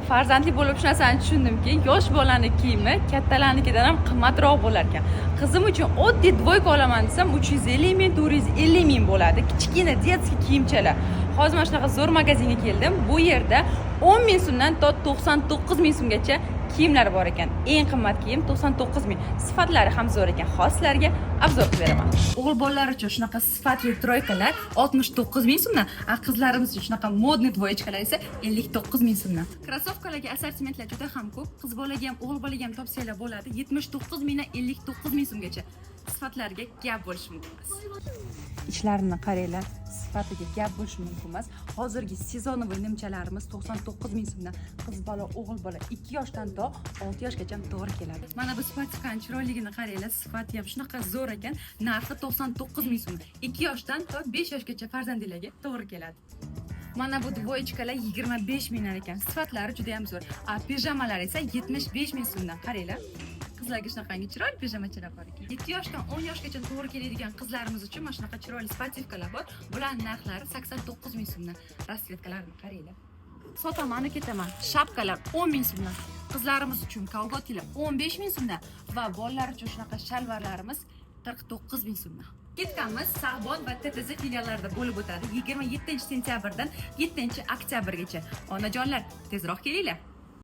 farzandli bo'lib shu narsani tushundimki, yosh bolaning kiyimi kattalarnikidan ham qimmatroq bo'lar ekan. Qizim uchun oddiy dvoyka olaman desam 350 ming, 450 ming bo'ladi. Kichkina detskiy kiyimchalar. Hozir mana shunaqa zo'r magazinga keldim. Bu yerda 10 ming so'mdan to 99 ming so'mgacha kiyimlar bor ekan. Eng qimmat kiyim 99 ming. Sifatlari ham zo'r ekan. Hozir sizlarga obzor qilib beraman. O'g'il bolalar uchun shunaqa sifatli troykalar 69 ming so'mdan, qizlarimiz uchun shunaqa modniy dvoyechkalar esa 59 ming so'mdan. Krossovkalarga assortimentlar juda ham ko'p. Qiz bolaga ham, o'g'il bolaga ham topsangiz bo'ladi. 79 mingdan 59 ming so'mgacha. Sifatlarga gap bo'lishi mumkin emas. Ichlarini qaranglar, sifatiga gap bo'lishi mumkin emas. Hozirgi sezonoviy nimchalarimiz 99 ming so'mdan, qiz bola, o'g'il bola 2 yoshdan to 6 yoshgacha to'g'ri keladi. Mana bu sifatikaning chiroyligini qaranglar, sifati ham shunaqa zo'r ekan. Narxi 99 ming so'm. 2 yoshdan to 5 yoshgacha farzandlarga to'g'ri keladi. Mana bu dvoyechkalar 25 mingdan ekan. Sifatlari juda ham zo'r. Pijamalar esa 75 ming so'mdan. Qaranglar. Qizlarga shunaqangi chiroyli pijamachalar bor ekan. 7 yoshdan 10 yoshgacha to'g'ri keladigan qizlarimiz uchun mana shunaqa chiroyli sportivkalar bor. Bularning narxlari 89 ming so'mdan. Rasvetkalarni qaranglar. Sotaman, ketaman. Shapkalar 10 ming so'mdan. Qizlarimiz uchun kolgotilar 15 ming so'mdan va bolalar uchun shunaqa shalvarlarimiz 49 ming so'mdan. Ketganmiz Sag'bon va TTZ filiallarida bo'lib o'tadi 27 sentyabrdan 7 oktyabrgacha. Onajonlar, tezroq kelinglar.